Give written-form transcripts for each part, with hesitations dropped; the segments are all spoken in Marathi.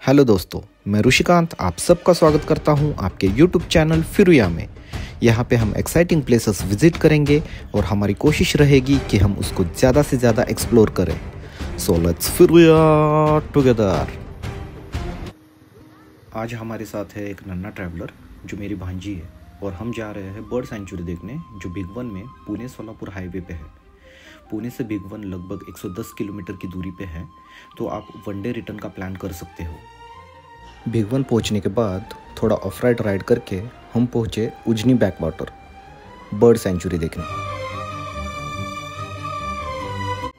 हेलो दोस्तों, मैं ऋषिकांत आप सबका स्वागत करता हूं आपके YouTube चैनल फिरुया में। यहां पे हम एक्साइटिंग प्लेसेस विजिट करेंगे और हमारी कोशिश रहेगी कि हम उसको ज़्यादा से ज़्यादा एक्सप्लोर करें। सो लेट्स फिरुया टुगेदर। आज हमारे साथ है एक नन्हा ट्रैवलर जो मेरी भांजी है और हम जा रहे हैं बर्ड सेंचुरी देखने जो बिग वन में पुणे सोलापुर हाईवे पे है। पुणे से बिग वन लगभग 110 किलोमीटर की दूरी पे है, तो आप वनडे रिटर्न का प्लान कर सकते हो। बिग वन पहुंचने के बाद थोड़ा ऑफ राइड करके हम पहुंचे उजनी बैकवाटर बर्ड सेंचुरी देखने।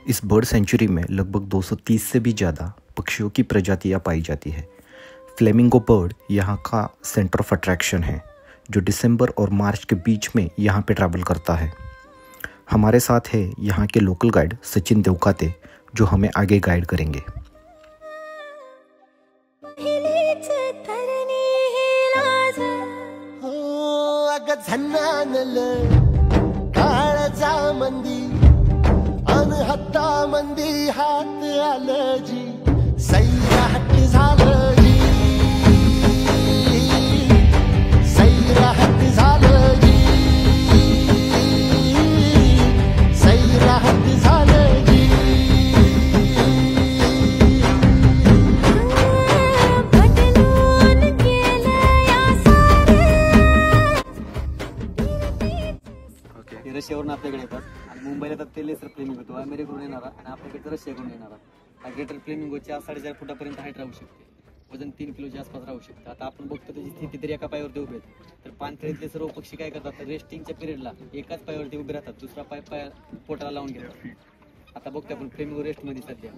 इस बर्ड सेंचुरी में लगभग 230 से भी ज़्यादा पक्षियों की प्रजातियां पाई जाती है। फ्लेमिंगो बर्ड यहाँ का सेंटर ऑफ अट्रैक्शन है जो दिसंबर और मार्च के बीच में यहाँ पे ट्रैवल करता है। हमारे साथ है यहाँ के लोकल गाइड सचिन देवकाते जो हमें आगे गाइड करेंगे। मंदी हात आलं जी सैराट झालं जी सैराट झालं जी सैराट झालं जी पटलून केलं या सारे ते रशियावरून आपल्याकडे येतात आणि मुंबईला येतात ते लेसर फ्लेमिंगो तो अमेरिकेकडून येणारा आणि आपल्याकडे रशियाकडून येणारा हा ग्रेटर फ्लेमिंगोच्या 4.5 फुटापर्यंत हाईट राहू शकते, वजन 3 किलोच्या आसपास राहू शकतं। आता आपण बघतो त्याची स्थिती तरी एका पायावरती उभे आहेत, तर पाणथळीतले सर्व पक्षी काय करतात तर रेस्टिंगच्या पिरियडला एकाच पायावरती उभे राहतात, दुसरा पाय पोटाला लावून घेतात। आता बघतो आपण फ्लेमिंगो रेस्टमध्ये सध्या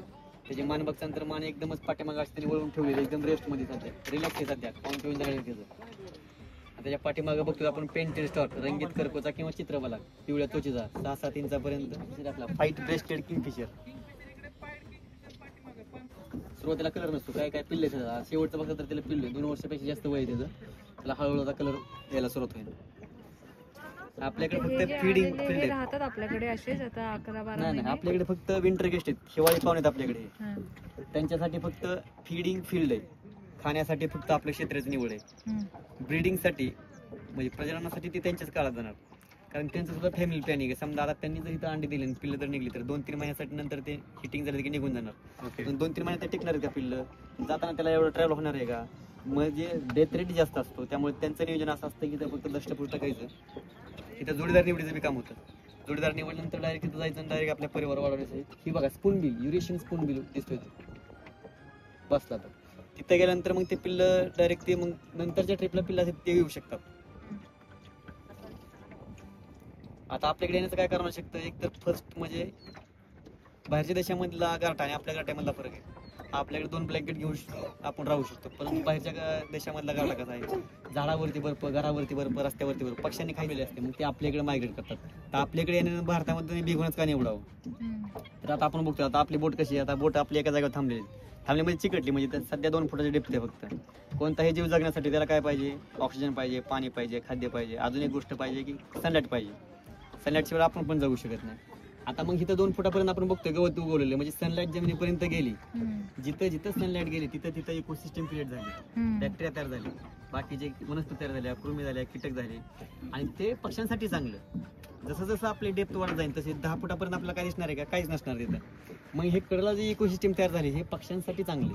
त्याचे मान बघताना तर मान एकदमच पाठीमागे असताना वळून ठेवलेले एकदम रेस्टमध्ये सध्या रिलॅक्स आहे सध्या पाऊन ठेवून जाईल त्याचं। त्याच्या पाठीमागे बघतो आपण पेंटेड स्टॉक रंगीत करकोचा किंवा चित्रबला पिवळ्या त्वचेचा 6-7 इंचापर्यंत आपला व्हाईट ब्रेस्टेड किंगफिशर। सुरुवातीला कलर नसतो, काय काय पिल्ले त्याचा शेवटचं बघता तर त्याला पिल्ले 2 वर्षापेक्षा जास्त वय आहे त्याचं, त्याला हळूहळू कलर यायला सुरुवात होईल। आपल्याकडे फक्त फीडिंग फील्ड राहतात आपल्याकडे असेच आता 11-12 नाही नाही, आपल्याकडे फक्त विंटर गेस्ट आहेत, हिवाळी पाहुणे आहेत आपल्याकडे, त्यांच्यासाठी फक्त फीडिंग फील्ड आहे, खाण्यासाठी फक्त आपल्या क्षेत्राची निवड आहे। ब्रीडिंगसाठी म्हणजे प्रजननासाठी ती त्यांच्याच काळात जाणार, कारण त्यांचं सुद्धा फॅमिली प्लॅनिंग आहे। समजा आता त्यांनी जर इथं अंडी दिली पिल्लं जर निघली तर 2-3 महिन्यासाठी नंतर ते हिटिंग झालं की निघून जाणार। 2-3 महिन्यात ते टिकणार का पिल्लं, जाताना त्याला एवढं ट्रॅव्हल होणार आहे का, म्हणजे डेथ रेट जास्त असतो, त्यामुळे त्यांचं नियोजन असं असतं की ते फक्त दष्टपुष्ट टाकायचं। इथं जोडीदार निवडीचं बी काम होतं, जोडीदार निवडल्यानंतर डायरेक्ट तिथं जायचं आणि डायरेक्ट आपल्या परिवार वाढवण्याचं। ही बघा spoon bill, Eurasian spoon bill दिसतोय बसला तर तिथे गेल्यानंतर मग ते पिल्लं डायरेक्ट ते मग नंतरच्या ट्रिपला पिल्लं ते येऊ शकतात। आता आपल्याकडे येण्याचं काय कारण शकतं, एक तर फर्स्ट म्हणजे बाहेरच्या देशामधला गारठा आणि आपल्या गारठ्यामधला फरक आहे। आपल्याकडे 2 ब्लँकेट घेऊन आपण राहू शकतो, परंतु बाहेरच्या देशामधला गारठा कसा आहे, झाडावरती बर्फ, घरावरती बर्फ, रस्त्यावरती बर्फ, पक्ष्यांनी खाल्लेले असते, मग ते आपल्याकडे मायग्रेट करतात। तर आपल्याकडे येण्यानं भारतामध्ये बिघूनच का निवडावं, तर आता आपण बघतो आता आपली बोट कशी आहे, आता बोट आपली एका जागेवर थांबलेली म्हणजे चिकटली, म्हणजे सध्या 2 फुटाची डेप्थ आहे फक्त। कोणताही जीव जगण्यासाठी त्याला काय पाहिजे, ऑक्सिजन पाहिजे, पाणी पाहिजे, खाद्य पाहिजे, अजून एक गोष्ट पाहिजे की सनलाईट पाहिजे, सनलाईट शिवाय आपण पण जगू शकत नाही। आता मग इथं 2 फुटापर्यंत आपण बघतोय गवत उगवलेले, म्हणजे सनलाईट जमिनीपर्यंत गेली, जिथं जिथं सनलाईट गेली तिथं इकोसिस्टम क्रिएट झाली, बॅक्टेरिया तयार झाले, बाकीचे वनस्पती तयार झाल्या, कृमी झाल्या, कीटक झाले, आणि ते पक्ष्यांसाठी चांगलं। जसं जसं आपले डेप्थ वाढत जाईल तसे 10 फुटापर्यंत आपल्याला काय दिसणार आहे का, काहीच नसणार तिथं। मग हे कडला जे इकोसिस्टम तयार झाले हे पक्ष्यांसाठी चांगले।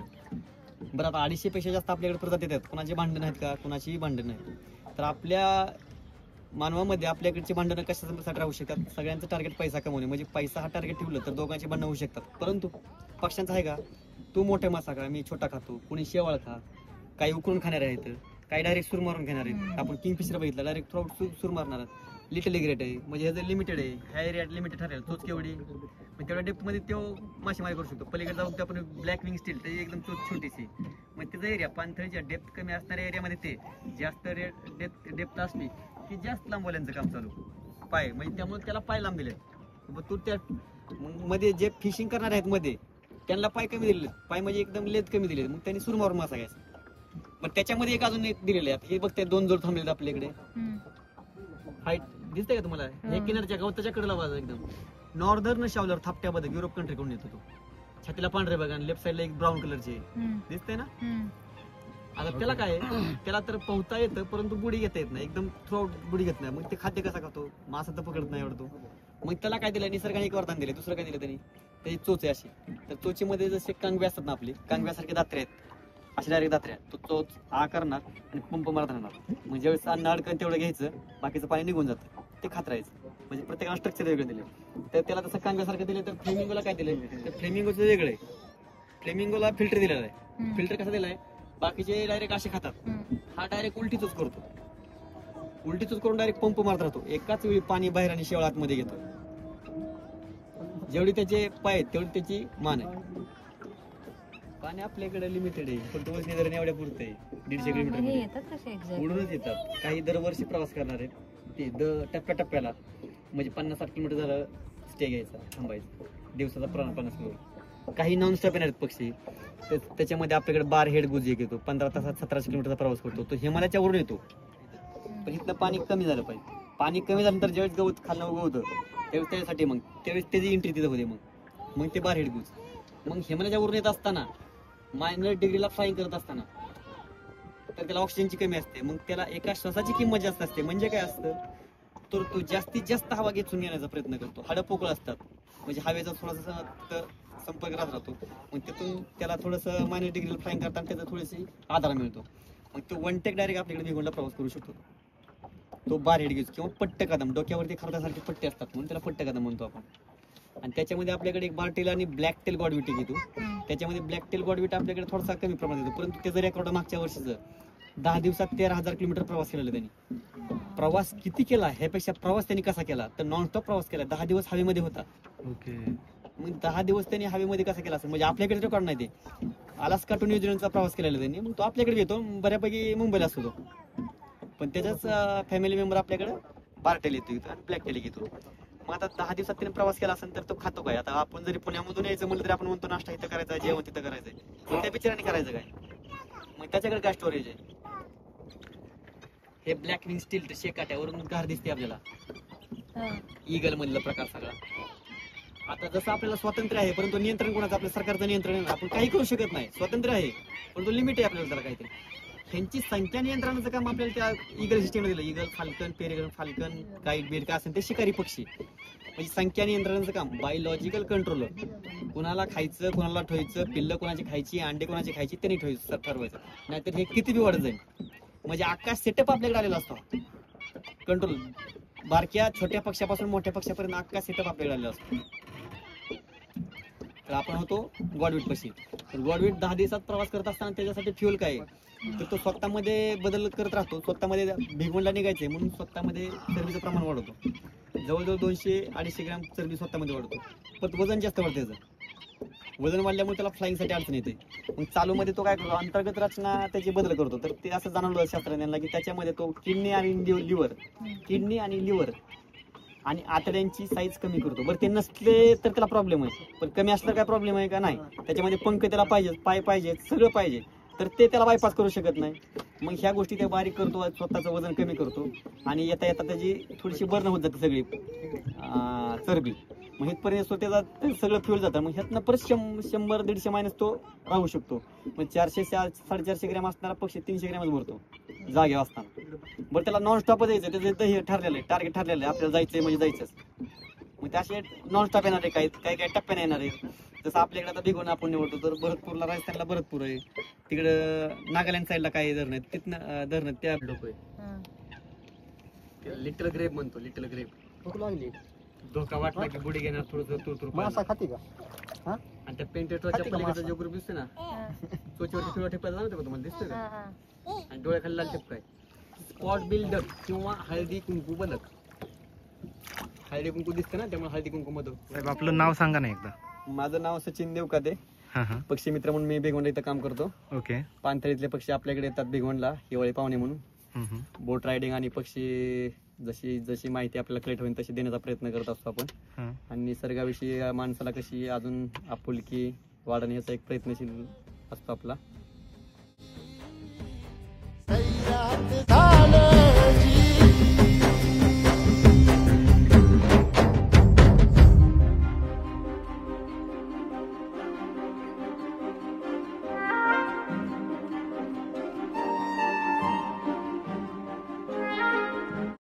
बरं आता 250 पेक्षा जास्त आपल्याकडे प्रजाती येतात, कोणाची भांडणं आहेत का, कोणाची भांडणं आहेत, तर आपल्या मानवामध्ये आपल्याकडची भांडणं कशासाठी राहू शकतात, सगळ्यांचं टार्गेट पैसा कमवणे, म्हणजे पैसा हा टार्गेट ठेवलं तर दोघांची भांडणं होऊ शकतात। परंतु पक्ष्यांचा आहे का, तू मोठा मासा खा, मी छोटा खातो, कोणी शेवाळ खा, काही उकळून खाणारे आहेत, काही डायरेक्ट सूर मारून घेणार आहेत। आपण किंगफिशर बघितलं डायरेक्ट थ्रोट सूर मारणार, लिटल ग्रेट आहे, म्हणजे ह्याचं लिमिटेड आहे, ह्या एरियात लिमिटेड ठरेल, तोच केवढी तेवढ्या डेप्थमध्ये तो मासेमारी करू शकतो। पलीकडे जाऊ आपण ब्लॅक विंग स्टील त्याची एकदम छोटीशी, मग त्याचा एरिया पाणथळीच्या डेप्थ कमी असणाऱ्या एरियामध्ये ते जास्त डेप्थ असली की जास्त लांबवाल्यांचं काम चालू पाय, म्हणजे त्यामुळे त्याला पाय लांब दिले, तो त्या मध्ये जे फिशिंग करणार आहेत मध्ये त्यांना पाय कमी दिले, पाय म्हणजे एकदम लेथ कमी दिले, मग त्यांनी सूर मारून मासा घ्यायचा। मग त्याच्यामध्ये एक अजून एक दिलेले आहेत, हे बघते 2 जोड थांबलेले आपल्याकडे, हाईट दिसते का तुम्हाला, हे किनारच्या गवताच्या कडेला बाजू एकदम नॉर्दर्न शावलर थापट्यामध्ये युरोप कंट्री कडून येतो तो, छातीला पांढरे बघा आणि लेफ्ट साईडला एक ब्राऊन कलरची दिसते ना. आता त्याला काय आहे, त्याला तर पोहता येतं परंतु बुडी घेता येत नाही, एकदम थ्रूआउट बुडी घेत नाही. मग ते खाद्य कसा खातो, मासा तर पकडत नाही आवडतो. मग त्याला काय दिलं, निसर्गाने एक वरदान दिले. दुसरं काय दिलं त्यांनी, त्याची चोच आहे अशी. तर चोचीमध्ये जसे कांगवे असतात ना आपली, कांगव्यासारखे दात्रे आहेत, असे डायरेक्ट दात्रे. तो चोच आ करणार आणि पंप मारत राहणार. मग ज्यावेळेस अन्न अडकन तेवढं घ्यायचं, बाकीचं पाणी निघून जातं, ते खात राहायचं. म्हणजे प्रत्येकाला स्ट्रक्चर वेगळं दिले. तर त्याला तसं कांगव्यासारखं दिलं. तर फ्लेमिंगोला काय दिलंय, तर फ्लेमिंगोचं वेगळं आहे. फ्लेमिंगोला फिल्टर दिलेला आहे. फिल्टर कसा दिलाय, बाकीचे डायरेक्ट असे खातात, हा डायरेक्ट उलटीच करतो. उलटीच करून डायरेक्ट पंप मारत राहतो. एकाच वेळी पाणी बाहेर आणि शेवाळ आतमध्ये घेतो. जेवढी त्याचे पाय आहेत तेवढी त्याची मान आहे. पाणी आपल्याकडे लिमिटेड आहे, पण तो वसनी धरण एवढ्या पुरतं आहे. 150 किलोमीटर उडूनच येतात. काही दरवर्षी प्रवास करणार आहेत ते टप्प्याटप्प्याला, म्हणजे 50-60 किलोमीटर झालं स्टे घ्यायचा, थांबायचं, दिवसाचा 50 किलोमीटर. काही नॉन स्टॉप येणार आहेत पक्षी. त्याच्यामध्ये आपल्याकडे बार हेड गुज एक येतो, 15 तासात 1700 किलोमीटरचा प्रवास करतो. तो हिमालयाच्या वरून येतो. पण इथलं पाणी कमी झालं पाहिजे. पाणी कमी झाल्यानंतर ज्यावेळेस गवत खाल्लं उगवतं त्यावेळेस त्याच्यासाठी मग त्यावेळेस त्याची एंट्री तिथं होते. मग ते बार हेड गुज. मग हिमालयाच्या वरून येत असताना -1 डिग्रीला फ्लाईंग करत असताना तर त्याला ऑक्सिजनची कमी असते. मग त्याला एका श्वासाची किंमत जास्त असते. म्हणजे काय असतं, तर तो जास्तीत जास्त हवा घेऊन येण्याचा प्रयत्न करतो. हाडं पोकळ असतात, म्हणजे हवेचा थोडासा संपर्क राहतो. मग तिथून त्याला थोडंसं -1 डिग्रीला फ्लाईंग करताना त्याचा थोडीशी आधार मिळतो. मग तो वन टेक डायरेक्ट आपल्याकडे भिगवणला प्रवास करू शकतो. तो बार हेड गेज किंवा पट्ट कदम, डोक्यावरती खरड्यासारखे पट्टे असतात म्हणून त्याला पट्ट कदम म्हणतो आपण. आणि त्याच्यामध्ये आपल्याकडे एक बारटेल आणि ब्लॅक टेल गॉडविट येतो. त्याच्यामध्ये ब्लॅक टेल गॉडविट आपल्याकडे थोडासा कमी प्रमाणात येतो, परंतु त्याचं रेकॉर्ड मागच्या वर्षीचं 10 दिवसात 13,000 किलोमीटर प्रवास केलेला त्यांनी. प्रवास किती केला ह्यापेक्षा प्रवास त्यांनी कसा केला, तर नॉनस्टॉप प्रवास केला. 10 दिवस हवेमध्ये होता. मग 10 दिवस त्यांनी हवेमध्ये कसा केला असेल, म्हणजे आपल्याकडे रेकॉर्ड नाही. ते अलास्का टू न्यूझीलंडचा प्रवास केलेला त्यांनी. मग तो आपल्याकडे येतो, बऱ्यापैकी मुंबईला असतो तो. पण त्याच्याच फॅमिली मेंबर आपल्याकडे बारटेल येतो आणि ब्लॅक टेल येतो. मग आता 10 दिवसात त्याने प्रवास केला असेल तर तो खातो काय. आता आपण जरी पुण्यामधून यायचं म्हणलं तरी आपण म्हणतो नाश्ता इथं करायचा, जेवण तिथं करायचंय. मग त्या बिचाराने करायचं काय, मग त्याच्याकडे काय स्टोरेज आहे. हे ब्लॅक विंग स्टील तर शेकाट्यावरून गार दिसते आपल्याला, ईगल मधला प्रकार सगळा. आता जसं आपल्याला स्वातंत्र्य आहे, परंतु नियंत्रण कोणाचं, आपल्या सरकारचं नियंत्रण आहे. आपण काही करू शकत नाही. स्वातंत्र्य आहे परंतु लिमिट आहे आपल्याला त्याला काहीतरी. त्यांची संख्या नियंत्रणाचं काम आपल्याला त्या ईगल सिस्टीम दिलं. ईगल, फाल्कन, पेरेग्रिन फाल्कन, गाईड बीड काय असेल ते शिकारी पक्षी, म्हणजे संख्या नियंत्रणाचं काम. बायोलॉजिकल कंट्रोलर, कुणाला खायचं, कुणाला ठेवायचं, पिल्लं कोणाची खायची, अंडे कोणाची खायची त्यांनी ठरवायचं. नाहीतर हे किती बी वाढत जाईल. म्हणजे अख्खा सेटअप आपल्याकडे आलेला असतो कंट्रोल. बारक्या छोट्या पक्षापासून मोठ्या पक्षापर्यंत अख्खा सेटअप आपल्याकडे आलेला असतो. तर आपण होतो गॉडविट पक्षी. तर गॉडविट 10 दिवसात प्रवास करत असताना त्याच्यासाठी फ्युल काय आहे, तर तो स्वतःमध्ये बदल करत राहतो. स्वतःमध्ये भिगवणला निघायचंय म्हणून स्वतःमध्ये चरबीचं प्रमाण वाढवतो. जवळजवळ 200-250 ग्रॅम चरबी स्वतःमध्ये वाढवतो. पण वजन जास्त वाढतं त्याचं. वजन वाढल्यामुळे त्याला फ्लाईंगसाठी अडचण येते. मग चालूमध्ये तो काय करतो, अंतर्गत रचना त्याची बदल करतो. तर ते असं जाणवलं शास्त्रज्ञांना की त्याच्यामध्ये तो किडनी आणि लिव्हर आणि आतड्यांची साईज कमी करतो. बरं ते नसले तर त्याला प्रॉब्लेम आहे, पण कमी असलं काय प्रॉब्लेम आहे का नाही. त्याच्यामध्ये पंख त्याला पाहिजे, पाय पाहिजे, सगळं पाहिजे, तर ते त्याला बायपास करू शकत नाही. मग ह्या गोष्टी ते बारीक करतो, स्वतःचं वजन कमी करतो आणि येता येता त्याची थोडीशी बर्न होत जाते सगळी चरबी. मग इथपर्यंत त्याचा सगळं फ्युल जातं. मग ह्यातनं परत 100-150 मायनस तो राहू शकतो. मग 400-450 ग्रॅम असणारा पक्षी 300 ग्रॅमच भरतो जागे असताना. बरं त्याला नॉनस्टॉपच यायचं, त्याचं हे ठरलेलं आहे, टार्गेट ठरलेलं आहे, आपल्याला जायचंय म्हणजे जायचंच. मग ते असे नॉनस्टॉप येणार आहे, काही टप्प्याने येणार आहे. जसं आपल्याकडे आता भिगवण आपण निवडतो, तर भरतपूरला, राजस्थानला भरतपूर आहे, तिकडं नागालँड साईडला काही धरण आहेत, तिथनं धरण त्या लोक आहे. लिटल ग्रेप म्हणतो, लिटल ग्रेप. भूक लागली, धोका वाटला की बुडी घेणार, थोडंसं तुरतुर मासा खाते का? आणि त्या पेंटेटच्या पलीकडचा जो ग्रुप दिसतोय ना, चोचीवरती पिवळा ठिपका जाणवतो का तुम्हाला, दिसतोय का? आणि डोळ्याखाली लाल ठिपका आहे. स्पॉट बिल डक किंवा हळदी कुंकू बदक. हळदी कुंकू दिसतं ना, त्यामुळे हळदी कुंकू मधू. आपलं नाव सांगा ना एकदा. माझं नाव सचिन देवकाते, पक्षी मित्र म्हणून मी भिगवणला इथं काम करतो. ओके. पानथळीतले पक्षी आपल्याकडे येतात भिगवणला हिवाळी पाहुणे म्हणून. बोट रायडिंग आणि पक्षी जशी जशी माहिती आपल्याला कलेक्ट होईल तशी देण्याचा प्रयत्न करत असतो आपण. आणि निसर्गाविषयी माणसाला कशी अजून आपुलकी वाढणे याचा एक प्रयत्नशील असतो आपला. सैराट